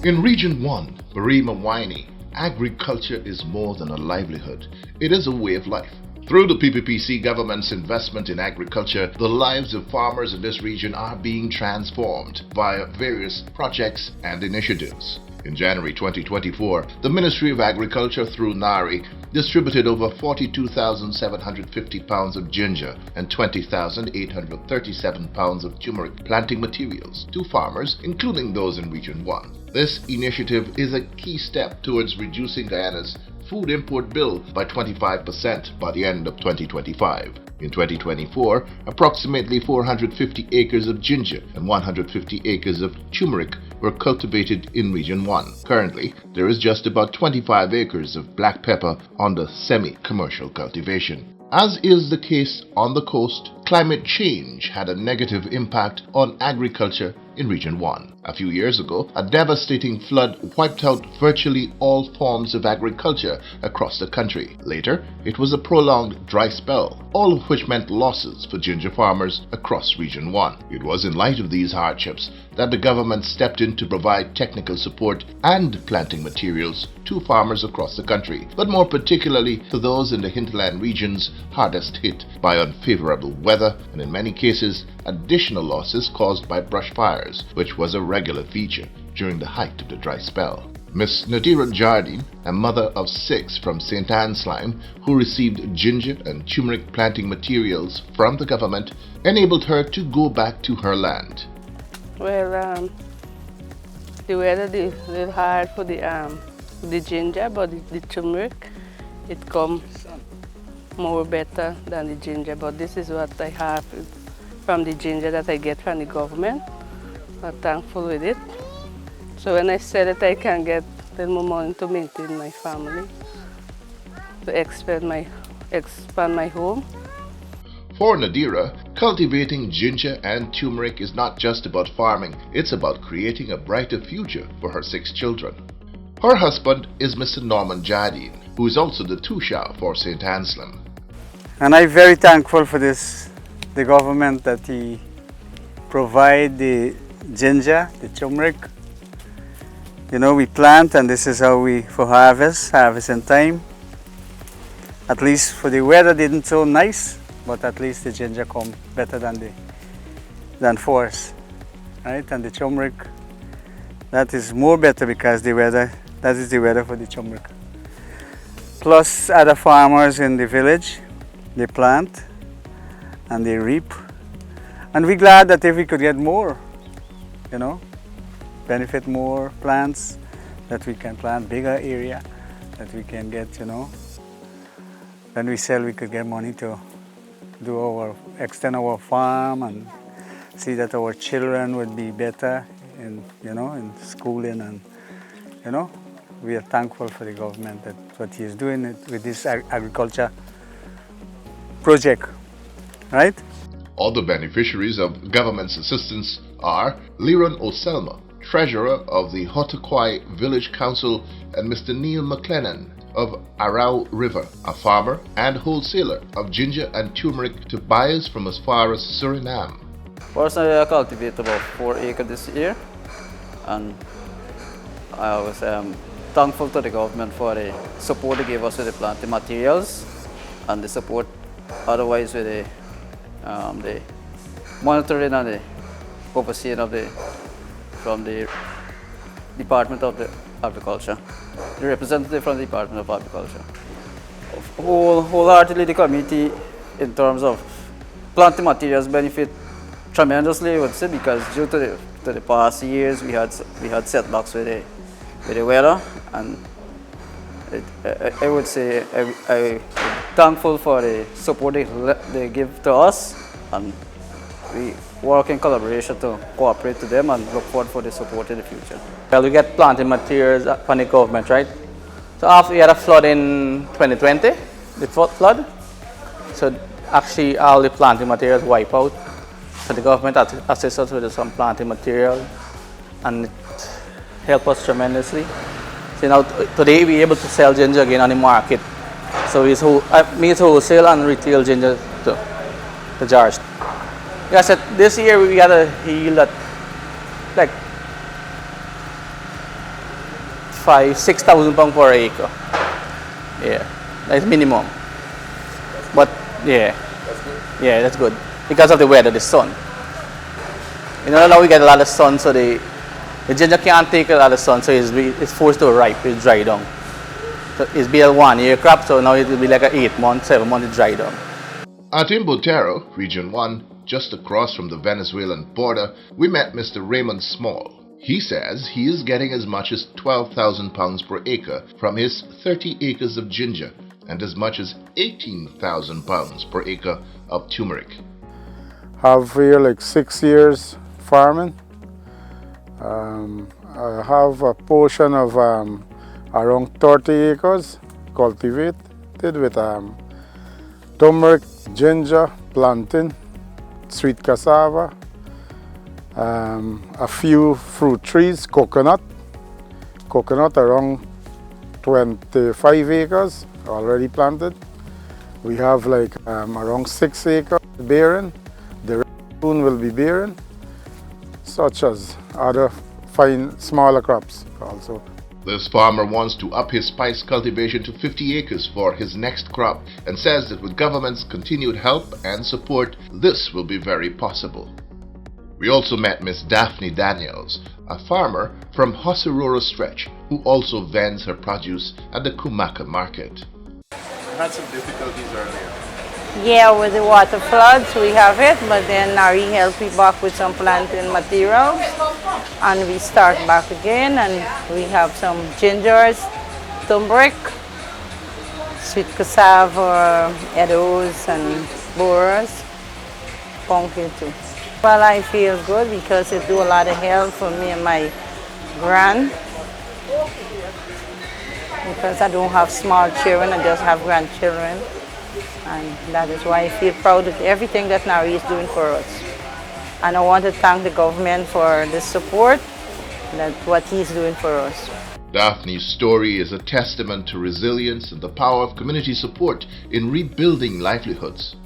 In Region 1, Barima Winey, agriculture is more than a livelihood. It is a way of life. Through the PPPC government's investment in agriculture, the lives of farmers in this region are being transformed via various projects and initiatives. In January 2024, the Ministry of Agriculture through NARI distributed over 42,750 pounds of ginger and 20,837 pounds of turmeric planting materials to farmers, including those in Region 1. This initiative is a key step towards reducing Guyana's food import bill by 25% by the end of 2025. In 2024, approximately 450 acres of ginger and 150 acres of turmeric were cultivated in Region 1. Currently, there is just about 25 acres of black pepper under semi-commercial cultivation. As is the case on the coast, climate change had a negative impact on agriculture in Region 1. A few years ago, a devastating flood wiped out virtually all forms of agriculture across the country. Later, it was a prolonged dry spell, all of which meant losses for ginger farmers across Region 1. It was in light of these hardships that the government stepped in to provide technical support and planting materials to farmers across the country, but more particularly to those in the hinterland regions hardest hit by unfavorable weather and in many cases additional losses caused by brush fires, which was a regular feature during the height of the dry spell. Miss Nadira Jardine, a mother of 6 from St. Anselm, who received ginger and turmeric planting materials from the government, enabled her to go back to her land. Well, the weather is little hard for the ginger, but the turmeric, it comes more better than the ginger. But this is what I have from the ginger that I get from the government. I'm thankful with it. So when I sell it, I can get a little more money to maintain my family, to expand my home. For Nadira, cultivating ginger and turmeric is not just about farming, it's about creating a brighter future for her 6 children. Her husband is Mr. Norman Jardine, who is also the Tusha for St. Anselm. And I'm very thankful for this, the government that he provide the ginger, the turmeric. You know, we plant and this is how we, for harvest in time. At least for the weather didn't so nice, but at least the ginger come better than force, right? And the turmeric, that is more better because that is the weather for the turmeric. Plus other farmers in the village, they plant and they reap. And we're glad that if we could get more, you know, benefit more plants, that we can plant bigger area, that we can get, you know, when we sell we could get money to extend our farm and see that our children would be better in, you know, in schooling. And, you know, we are thankful for the government that what he is doing with this agriculture project, right? Other beneficiaries of government's assistance are Liron Oselma, Treasurer of the Hotaquai Village Council, and Mr. Neil McLennan of Arau River, a farmer and wholesaler of ginger and turmeric to buyers from as far as Suriname. Personally, I cultivate about 4 acres this year, and I was thankful to the government for the support they gave us with the planting materials and the support otherwise with the monitoring and the overseeing from the Department of the Agriculture, the representative from the Department of Agriculture. Wholeheartedly, the community in terms of planting materials benefit tremendously, I would say, because due to the past years we had setbacks with the weather, and I would say I'm thankful for the support they give to us, and we work in collaboration to cooperate to them and look forward for the support in the future. Well, we get planting materials from the government, right? So after we had a flood in 2020, the flood, so actually all the planting materials wipe out. So the government assists us with some planting material and it helped us tremendously. So now today we're able to sell ginger again on the market. So it's wholesale and retail ginger to the jars. Like I said, this year we had a yield that like £6,000 per acre. Yeah, that's minimum. But yeah, yeah, that's good because of the weather, the sun. You know, now we get a lot of sun, so the ginger can't take a lot of sun, so it's forced to ripe, it's dry down. So it's been a 1 year crop, so now it will be like an 8 month, 7 month, it's dry down. At Imbotero, Region 1, just across from the Venezuelan border, we met Mr. Raymond Small. He says he is getting as much as £12,000 per acre from his 30 acres of ginger and as much as £18,000 per acre of turmeric. Have here like 6 years farming. I have a portion of around 30 acres cultivated with turmeric, ginger, plantain, sweet cassava, a few fruit trees, coconut around 25 acres already planted. We have like around 6 acres bearing. The rest soon will be bearing, such as other fine smaller crops also. This farmer wants to up his spice cultivation to 50 acres for his next crop and says that with government's continued help and support, this will be very possible. We also met Miss Daphne Daniels, a farmer from Hosiroro Stretch, who also vends her produce at the Kumaka market. You had some difficulties earlier. Yeah, with the water floods, we have it, but then Nari helped me back with some planting materials, and we start back again, and we have some gingers, turmeric, sweet cassava, edos, and boras, pumpkin too. Well, I feel good because it do a lot of help for me and my grand, because I don't have small children, I just have grandchildren. And that is why I feel proud of everything that Nari is doing for us. And I want to thank the government for the support, that what he's doing for us. Daphne's story is a testament to resilience and the power of community support in rebuilding livelihoods.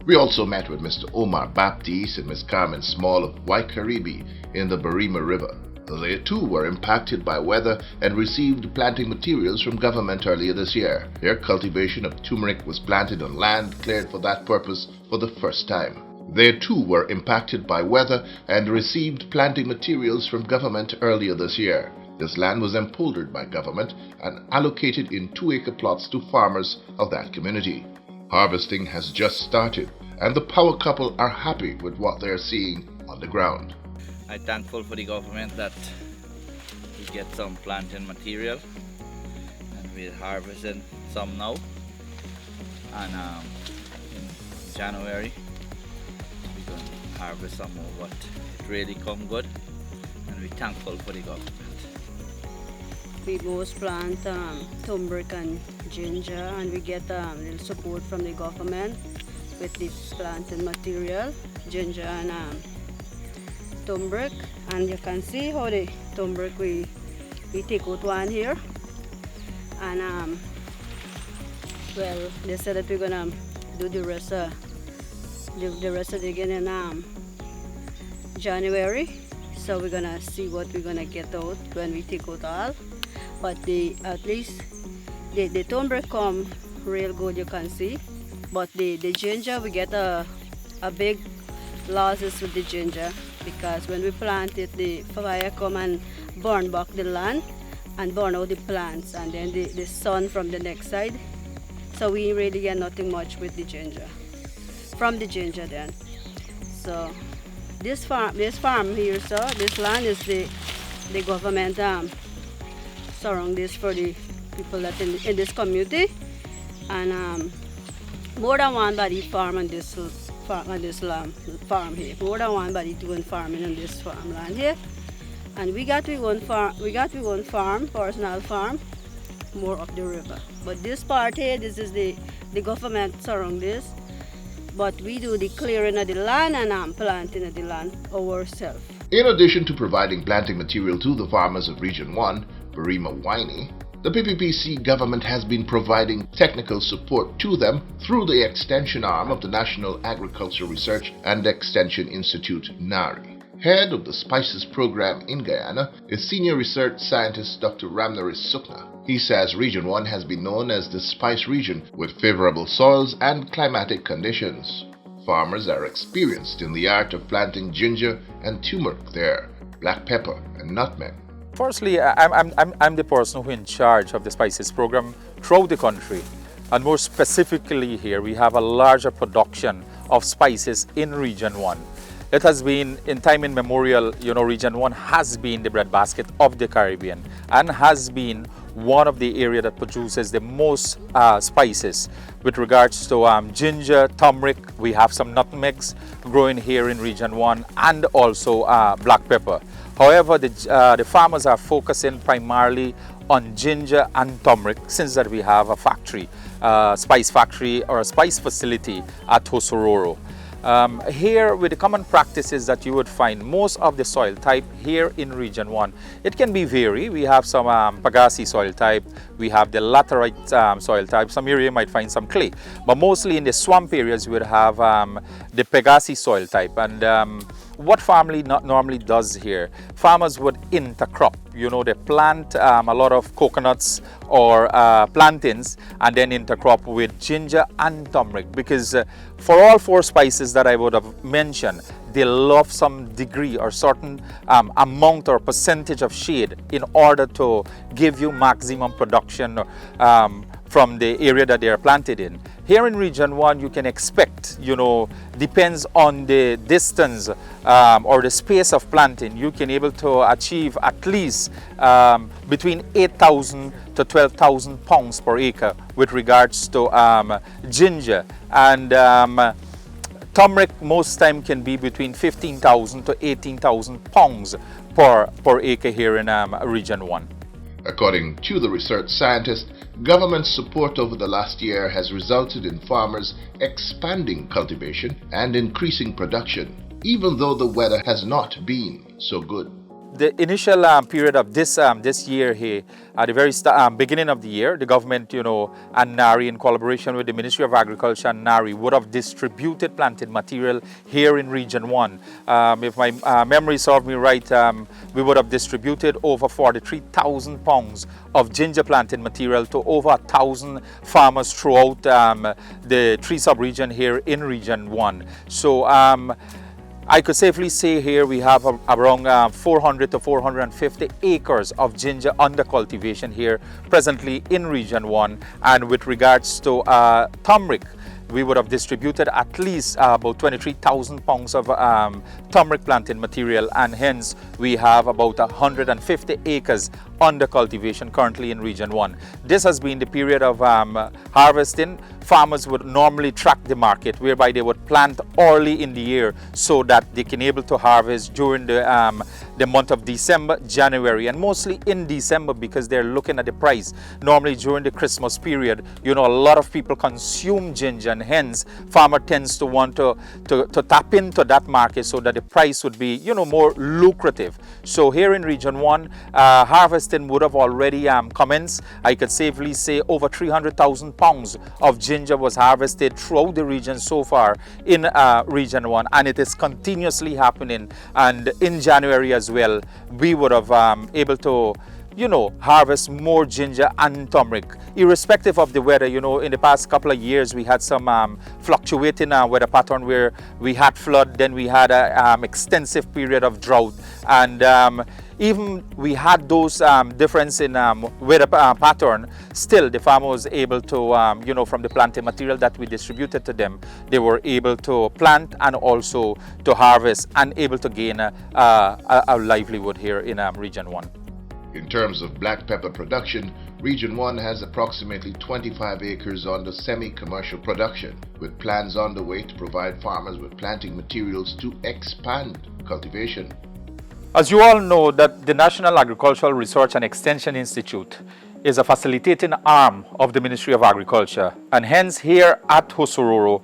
We also met with Mr. Omar Baptiste and Ms. Carmen Small of Waikaribi in the Barima River. They too were impacted by weather and received planting materials from government earlier this year. Their cultivation of turmeric was planted on land cleared for that purpose for the first time. They too were impacted by weather and received planting materials from government earlier this year. This land was empowered by government and allocated in 2-acre plots to farmers of that community. Harvesting has just started, and the power couple are happy with what they are seeing on the ground. I'm thankful for the government that we get some planting material, and we're harvesting some now, and in January we're going to harvest some more, but it really come good, and we're thankful for the government. We both plant turmeric and ginger, and we get little support from the government with this planting material, ginger and turmeric. And you can see how the turmeric we take out one here, and well, they said that we're gonna do the rest of the again in January. So we're gonna see what we're gonna get out when we take out all. But at least the turmeric come real good, you can see. But the ginger, we get a big losses with the ginger, because when we plant it, the fire come and burn back the land and burn out the plants, and then the sun from the next side. So we really get nothing much with the ginger, from the ginger then. So this farm here, so this land is the government surround this for the people that in this community, and more than one body farm on this farm here. More than one body doing farming on this farmland here, and we got one farm, personal farm, more up the river. But this part here, this is the government surround this, but we do the clearing of the land and planting of the land ourselves. In addition to providing planting material to the farmers of Region 1, Barima Waini, the PPPC government has been providing technical support to them through the extension arm of the National Agricultural Research and Extension Institute, NARI. Head of the Spices Program in Guyana is Senior Research Scientist Dr. Ramnaris Sukna. He says Region 1 has been known as the spice region with favorable soils and climatic conditions. Farmers are experienced in the art of planting ginger and turmeric there, black pepper and nutmeg. Firstly, I'm the person who in charge of the spices program throughout the country. And more specifically here, we have a larger production of spices in Region 1. It has been, in time immemorial, Region 1 has been the breadbasket of the Caribbean and has been one of the areas that produces the most spices. With regards to ginger, turmeric, we have some nutmegs growing here in Region 1 and also black pepper. However, the farmers are focusing primarily on ginger and turmeric since that we have a factory, spice factory or a spice facility at Hosororo. Here with the common practices that you would find most of the soil type here in Region 1, it can be vary. We have some Pagasse soil type, we have the laterite soil type, some area you might find some clay, but mostly in the swamp areas you would have the Pagasse soil type. And what family normally does here, farmers would intercrop. They plant a lot of coconuts or plantains and then intercrop with ginger and turmeric, because for all four spices that I would have mentioned, they love some degree or certain amount or percentage of shade in order to give you maximum production from the area that they are planted in. Here in Region 1, you can expect, depends on the distance or the space of planting, you can able to achieve at least between 8,000 to 12,000 pounds per acre with regards to ginger. And turmeric most time can be between 15,000 to 18,000 pounds per acre here in Region 1. According to the research scientist, government support over the last year has resulted in farmers expanding cultivation and increasing production, even though the weather has not been so good. The initial period of this year here, at the very beginning of the year, the government, and NARI, in collaboration with the Ministry of Agriculture and NARI, would have distributed planted material here in Region 1. If my memory serves me right, we would have distributed over 43,000 pounds of ginger planted material to over 1,000 farmers throughout the three sub-region here in Region 1. So I could safely say here we have around 400 to 450 acres of ginger under cultivation here presently in Region 1. And with regards to turmeric, we would have distributed at least about 23,000 pounds of turmeric planted material, and hence we have about 150 acres under cultivation currently in Region 1. This has been the period of harvesting. Farmers would normally track the market, whereby they would plant early in the year so that they can able to harvest during the month of December, January, and mostly in December because they're looking at the price. Normally during the Christmas period, a lot of people consume ginger, and hence farmer tends to want to tap into that market so that the price would be, more lucrative. So here in Region 1, harvesting would have already commenced. I could safely say over 300,000 pounds of ginger was harvested throughout the region so far in Region 1, and it is continuously happening. And in January as well, we would have able to harvest more ginger and turmeric, irrespective of the weather. In the past couple of years, we had some fluctuating weather pattern where we had flood, then we had an extensive period of drought, and even we had those difference in weather pattern. Still, the farmer was able to, from the planting material that we distributed to them, they were able to plant and also to harvest and able to gain a livelihood here in Region 1. In terms of black pepper production, Region 1 has approximately 25 acres under semi-commercial production, with plans underway to provide farmers with planting materials to expand cultivation. As you all know, that the National Agricultural Research and Extension Institute is a facilitating arm of the Ministry of Agriculture, and hence here at Hosororo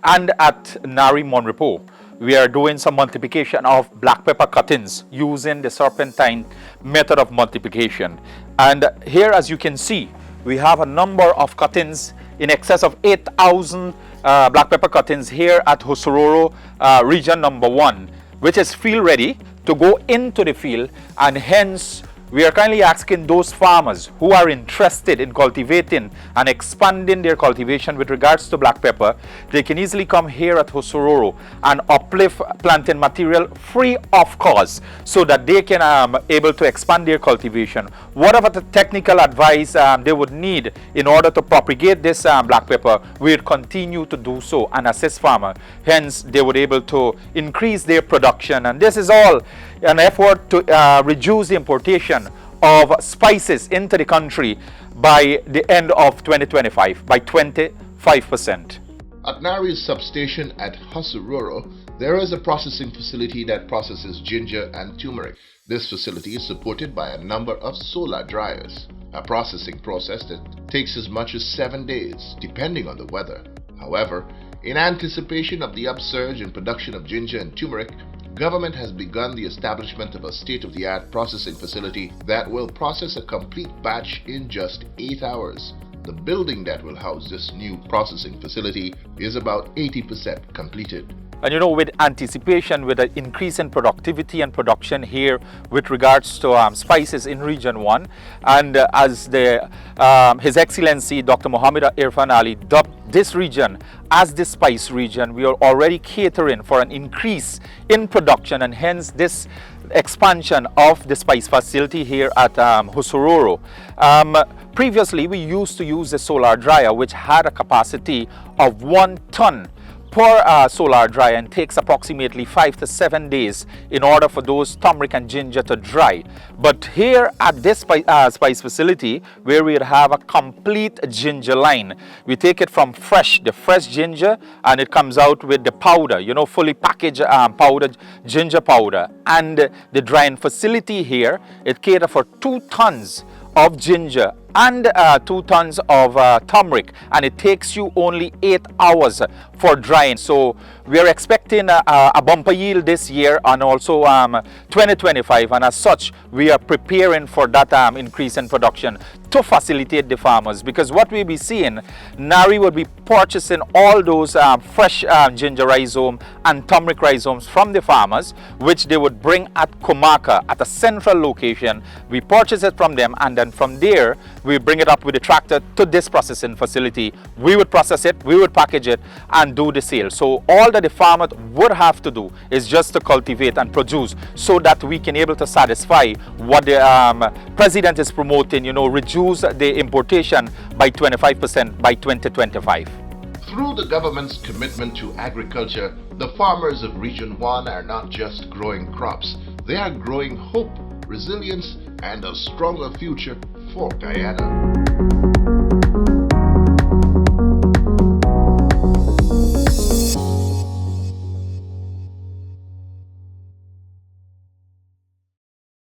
and at Nari Monrepo, we are doing some multiplication of black pepper cuttings using the serpentine method of multiplication. And here, as you can see, we have a number of cuttings in excess of 8,000 black pepper cuttings here at Hosororo, region number 1. which is field ready to go into the field, and hence we are kindly asking those farmers who are interested in cultivating and expanding their cultivation with regards to black pepper. They can easily come here at Husururu and uplift planting material free of cost so that they can able to expand their cultivation. Whatever the technical advice they would need in order to propagate this black pepper, we would continue to do so and assist farmers. Hence, they would able to increase their production, and this is all an effort to reduce the importation of spices into the country by the end of 2025 by 25%. At Nari's substation at Husururu, there is a processing facility that processes ginger and turmeric. This facility is supported by a number of solar dryers, a processing process that takes as much as 7 days, depending on the weather. However, in anticipation of the upsurge in production of ginger and turmeric, government has begun the establishment of a state-of-the-art processing facility that will process a complete batch in just 8 hours. The building that will house this new processing facility is about 80% completed. And you know, with anticipation, with an increase in productivity and production here with regards to spices in Region 1, and as His Excellency Dr. Mohammed Irfan Ali dubbed this region as the spice region, we are already catering for an increase in production, and hence this expansion of the spice facility here at Husururu. Previously, we used to use the solar dryer, which had a capacity of 1 ton per solar dryer, and takes approximately 5 to 7 days in order for those turmeric and ginger to dry. But here at this spice facility, where we have a complete ginger line, we take it from the fresh ginger, and it comes out with the powder, you know, fully packaged powdered ginger powder. And the drying facility here, it caters for 2 tons of ginger and 2 tons of turmeric, and it takes you only 8 hours for drying. So we are expecting a bumper yield this year and also 2025, and as such we are preparing for that increase in production to facilitate the farmers, because what we'll be seeing, Nari will be purchasing all those fresh ginger rhizome and turmeric rhizomes from the farmers, which they would bring at Kumaka at a central location. We purchase it from them, and then from there we bring it up with the tractor to this processing facility. We would process it, we would package it and do the sale. So all that the farmer would have to do is just to cultivate and produce, so that we can able to satisfy what the president is promoting, you know, reduce the importation by 25% by 2025. Through the government's commitment to agriculture, the farmers of Region 1 are not just growing crops, they are growing hope, resilience, and a stronger future for Guyana.